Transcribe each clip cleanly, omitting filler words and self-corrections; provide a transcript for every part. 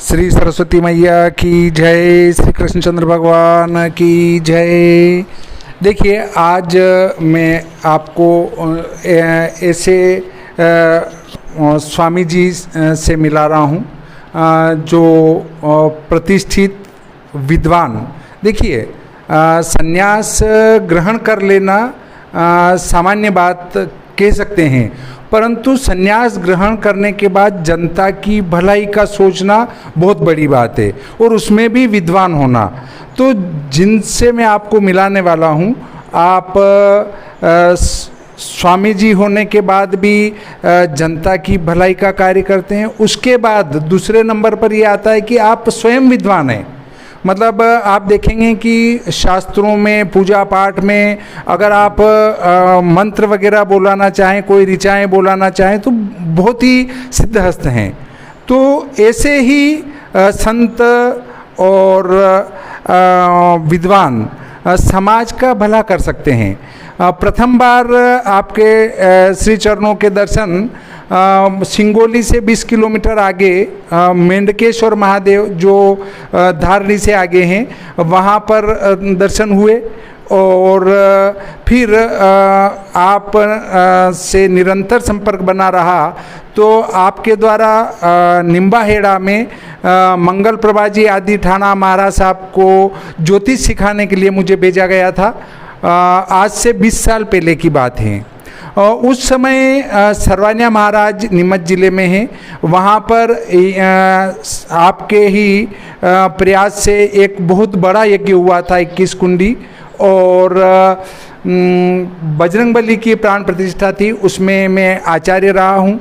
श्री सरस्वती मैया की जय, श्री कृष्णचंद्र भगवान की जय। देखिए, आज मैं आपको ऐसे स्वामी जी से मिला रहा हूँ जो प्रतिष्ठित विद्वान। देखिए, संन्यास ग्रहण कर लेना सामान्य बात कह सकते हैं, परंतु संन्यास ग्रहण करने के बाद जनता की भलाई का सोचना बहुत बड़ी बात है, और उसमें भी विद्वान होना। तो जिनसे मैं आपको मिलाने वाला हूँ, आप स्वामी जी होने के बाद भी जनता की भलाई का कार्य करते हैं। उसके बाद दूसरे नंबर पर ये आता है कि आप स्वयं विद्वान हैं। मतलब आप देखेंगे कि शास्त्रों में, पूजा पाठ में अगर आप मंत्र वगैरह बोलाना चाहें, कोई ऋचाएँ बोलाना चाहें, तो बहुत ही सिद्धहस्त हैं। तो ऐसे ही संत और विद्वान समाज का भला कर सकते हैं। प्रथम बार आपके श्री चरणों के दर्शन सिंगोली से 20 किलोमीटर आगे मेंढकेश्वर महादेव जो धारणी से आगे हैं, वहाँ पर दर्शन हुए। और फिर आप से निरंतर संपर्क बना रहा, तो आपके द्वारा निम्बाहेड़ा में मंगल प्रभा जी आदि ठाणा महाराज साहब को ज्योतिष सिखाने के लिए मुझे भेजा गया था। आज से 20 साल पहले की बात है। उस समय सरवानिया महाराज नीमच ज़िले में हैं। वहाँ पर आपके ही प्रयास से एक बहुत बड़ा यज्ञ हुआ था, 21 कुंडी, और बजरंगबली की प्राण प्रतिष्ठा थी, उसमें मैं आचार्य रहा हूँ।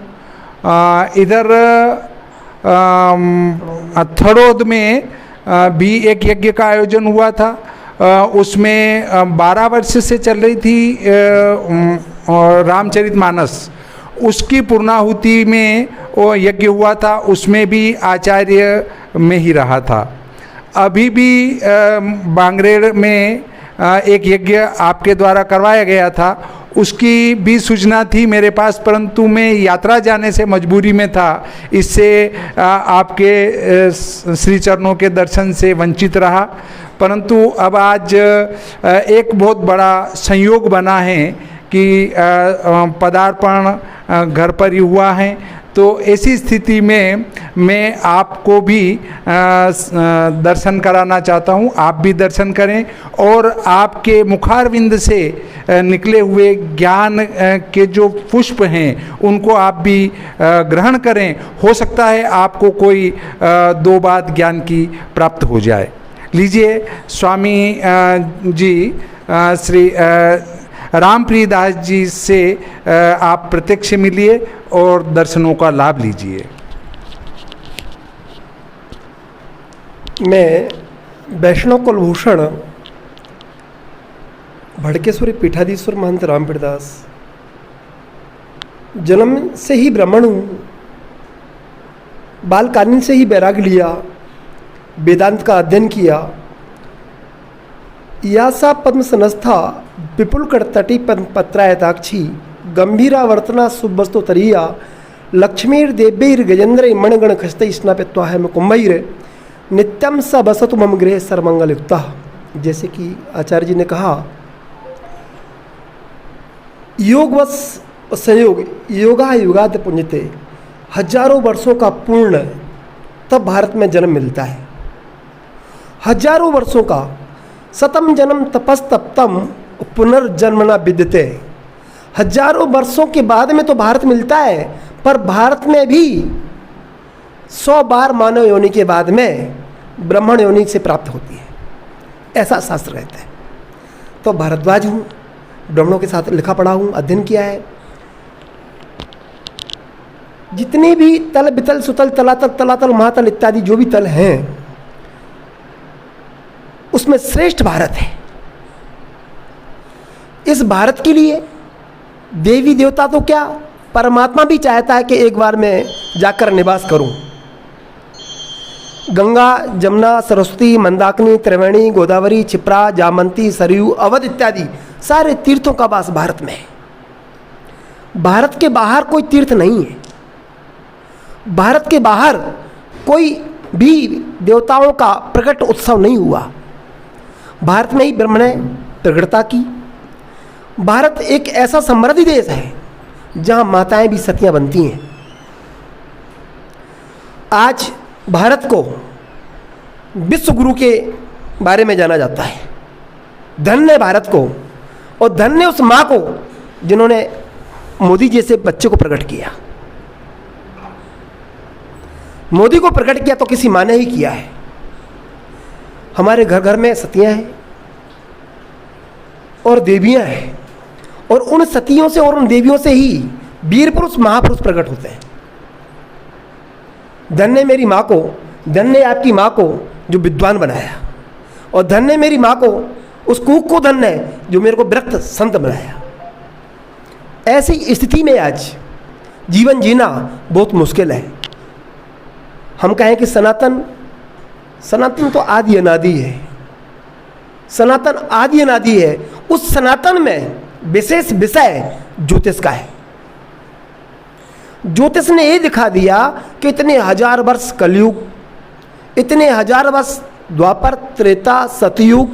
इधर थड़ोद में भी एक यज्ञ का आयोजन हुआ था। उसमें 12 वर्ष से चल रही थी रामचरितमानस, उसकी पूर्णाहुति में वो यज्ञ हुआ था, उसमें भी आचार्य में ही रहा था। अभी भी बांगरेड़ में एक यज्ञ आपके द्वारा करवाया गया था, उसकी भी सूचना थी मेरे पास, परंतु मैं यात्रा जाने से मजबूरी में था, इससे आपके श्री चरणों के दर्शन से वंचित रहा। परंतु अब आज एक बहुत बड़ा संयोग बना है कि पदार्पण घर पर ही हुआ है। तो ऐसी स्थिति में मैं आपको भी दर्शन कराना चाहता हूँ। आप भी दर्शन करें और आपके मुखारविंद से निकले हुए ज्ञान के जो पुष्प हैं उनको आप भी ग्रहण करें। हो सकता है आपको कोई 2 बात ज्ञान की प्राप्त हो जाए। लीजिए, स्वामी जी श्री रामप्रिय दास जी से आप प्रत्यक्ष मिलिए और दर्शनों का लाभ लीजिए। मैं वैष्णव कुलभूषण भड़केश्वरी पीठाधीश्वर महंत रामप्रिय दास जन्म से ही ब्राह्मण हूँ। बालकालीन से ही वैराग्य लिया, वेदांत का अध्ययन किया। यासा पद्म संस्था विपुल करतटी पत्रायताक्षी गंभीरावर्तना सुवस्तुतरीया लक्ष्मीर देव्यैर गजेंद्र मणगण खस्त स्नापित्वा है कुंभैर नित्यम स बसतु मम गृह सर्वमंगल युक्ता। जैसे कि आचार्य जी ने कहा, योगवश संयोग योगा युगाद पुण्यते, हजारों वर्षों का पूर्ण तब भारत में जन्म मिलता है। हजारों वर्षों का शतम जन्म तपस्तप्तम पुनर्जन्मना विद्यते। हजारों वर्षों के बाद में तो भारत मिलता है, पर भारत में भी 100 बार मानव योनि के बाद में ब्राह्मण योनि से प्राप्त होती है, ऐसा शास्त्र कहता है। तो भारद्वाज हूँ, ब्राह्मणों के साथ लिखा पढ़ा हूँ, अध्ययन किया है। जितने भी तल बितल सुतल तलातल महातल इत्यादि जो भी तल हैं, उसमें श्रेष्ठ भारत है। इस भारत के लिए देवी देवता तो क्या, परमात्मा भी चाहता है कि एक बार मैं जाकर निवास करूं। गंगा, जमुना, सरस्वती, मंदाकिनी, त्रिवेणी, गोदावरी, क्षिप्रा, जामंती, सरयू, अवध इत्यादि सारे तीर्थों का वास भारत में है। भारत के बाहर कोई तीर्थ नहीं है। भारत के बाहर कोई भी देवताओं का प्रकट उत्सव नहीं हुआ। भारत में ही ब्रह्म ने प्रकटता की। भारत एक ऐसा समृद्ध देश है जहाँ माताएं भी सतियाँ बनती हैं। आज भारत को विश्व गुरु के बारे में जाना जाता है। धन्य भारत को और धन्य उस माँ को जिन्होंने मोदी जैसे बच्चे को प्रकट किया। मोदी को प्रकट किया तो किसी माँ ने ही किया है। हमारे घर घर में सतियाँ हैं और देवियाँ हैं, और उन सतियों से और उन देवियों से ही वीर पुरुष महापुरुष प्रकट होते हैं। धन्य मेरी माँ को, धन्य आपकी माँ को जो विद्वान बनाया, और धन्य मेरी माँ को, उस कूक को धन्य जो मेरे को विरक्त संत बनाया। ऐसी स्थिति में आज जीवन जीना बहुत मुश्किल है। हम कहें कि सनातन, सनातन तो आदि अनादि है। सनातन आदि अनादि है। उस सनातन में विशेष विषय ज्योतिष का है। ज्योतिष ने ये दिखा दिया कि इतने हजार वर्ष कलयुग, इतने हजार वर्ष द्वापर, त्रेता, सतयुग,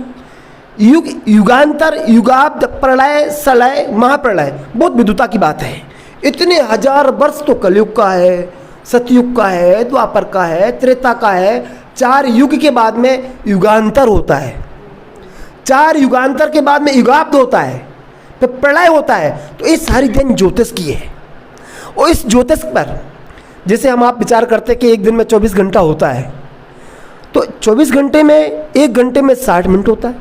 युग, युगांतर, युगाब्द, प्रलय, सलय, महाप्रलय, बहुत विद्वता की बात है। इतने हजार वर्ष तो कलयुग का है, सतयुग का है, द्वापर का है, त्रेता का है। 4 युग के बाद में युगांतर होता है, 4 युगांतर के बाद में युगाब्द होता है, फिर प्रलय होता है। तो ये सारी दिन ज्योतिष की है। और इस ज्योतिष पर जैसे हम आप विचार करते हैं कि एक दिन में 24 घंटा होता है, तो 24 घंटे में 1 घंटे में 60 मिनट होता है,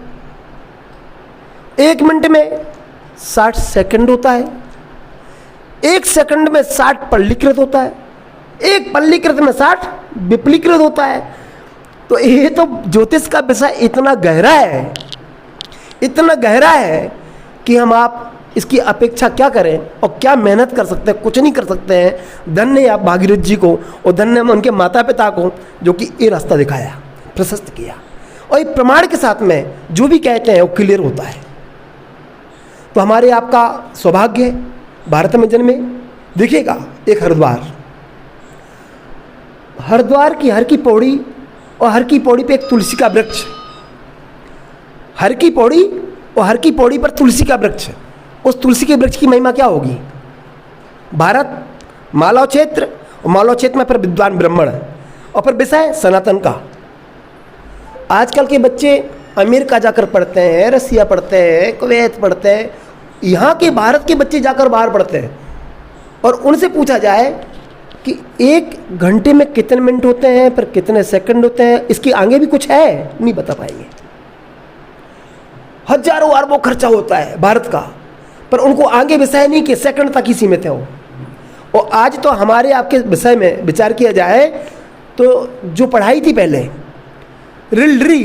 1 मिनट में 60 सेकंड होता है, 1 सेकंड में 60 पल्लीकृत होता है, 1 पल्लीकृत में 60 विपलीकृत होता है। तो ये तो ज्योतिष का विषय इतना गहरा है, इतना गहरा है कि हम आप इसकी अपेक्षा क्या करें और क्या मेहनत कर सकते हैं, कुछ नहीं कर सकते हैं। धन्य आप भागीरथ जी को और धन्य उनके माता पिता को जो कि ये रास्ता दिखाया, प्रशस्त किया, और ये प्रमाण के साथ में जो भी कहते हैं वो क्लियर होता है। तो हमारे आपका सौभाग्य है भारत में जन्मे। देखिएगा एक हरिद्वार, हरिद्वार की हर की पौड़ी, और हर की पौड़ी पे एक तुलसी का वृक्ष, हर की पौड़ी और हर की पौड़ी पर तुलसी का वृक्ष। उस तुलसी के वृक्ष की महिमा क्या होगी? भारत मालव क्षेत्र, और मालव क्षेत्र में फिर विद्वान ब्राह्मण, और फिर विषय सनातन का। आजकल के बच्चे अमेरिका जाकर पढ़ते हैं, रसिया पढ़ते हैं, कुवैत पढ़ते हैं, यहाँ के भारत के बच्चे जाकर बाहर पढ़ते हैं, और उनसे पूछा जाए कि 1 घंटे में कितने मिनट होते हैं, फिर कितने सेकंड होते हैं, इसकी आगे भी कुछ है, नहीं बता पाएंगे। हजारों अरबों खर्चा होता है भारत का, पर उनको आगे विषय नहीं कि सेकंड तक ही सीमित है वो। और आज तो हमारे आपके विषय में विचार किया जाए तो जो पढ़ाई थी पहले, रिलरी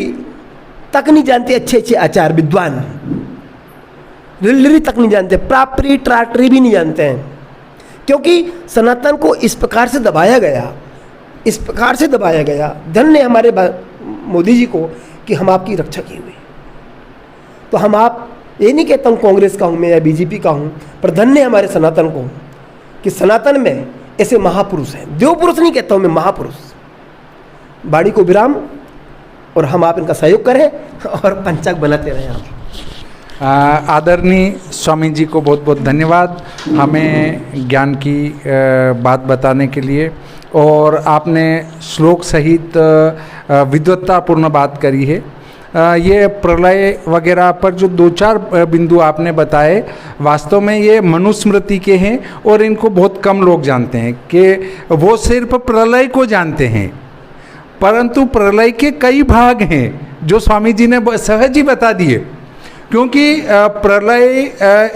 तक नहीं जानते, अच्छे अच्छे आचार विद्वान रिलरी तक नहीं जानते, प्रापरी ट्राटरी भी नहीं जानते हैं, क्योंकि सनातन को इस प्रकार से दबाया गया, इस प्रकार से दबाया गया। धन्य हमारे मोदी जी को कि हम आपकी रक्षा की हुई। तो हम आप ये नहीं कहता हूँ कांग्रेस का हूँ मैं या बीजेपी का हूँ, पर धन्य हमारे सनातन को कि सनातन में ऐसे महापुरुष हैं। देव पुरुष नहीं कहता हूँ मैं, महापुरुष। बाड़ी को विराम, और हम आप इनका सहयोग करें और पंचांग बनाते रहें। आप आदरणीय स्वामी जी को बहुत बहुत धन्यवाद हमें ज्ञान की बात बताने के लिए, और आपने श्लोक सहित विद्वत्तापूर्ण बात करी है। ये प्रलय वगैरह पर जो 2-4 बिंदु आपने बताए, वास्तव में ये मनुस्मृति के हैं, और इनको बहुत कम लोग जानते हैं कि वो सिर्फ प्रलय को जानते हैं, परंतु प्रलय के कई भाग हैं जो स्वामी जी ने सहज ही बता दिए। क्योंकि प्रलय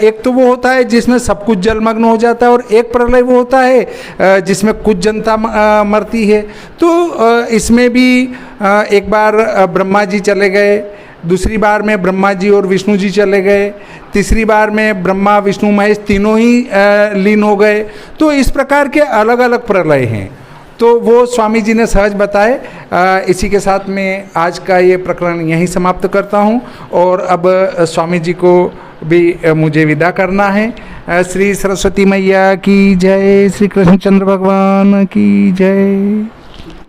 एक तो वो होता है जिसमें सब कुछ जलमग्न हो जाता है, और एक प्रलय वो होता है जिसमें कुछ जनता मरती है। तो इसमें भी एक बार ब्रह्मा जी चले गए, दूसरी बार में ब्रह्मा जी और विष्णु जी चले गए, तीसरी बार में ब्रह्मा विष्णु महेश तीनों ही लीन हो गए। तो इस प्रकार के अलग अलग प्रलय हैं, तो वो स्वामी जी ने सहज बताए। इसी के साथ में आज का ये प्रकरण यहीं समाप्त करता हूँ, और अब स्वामी जी को भी मुझे विदा करना है। श्री सरस्वती मैया की जय, श्री कृष्णचंद्र भगवान की जय।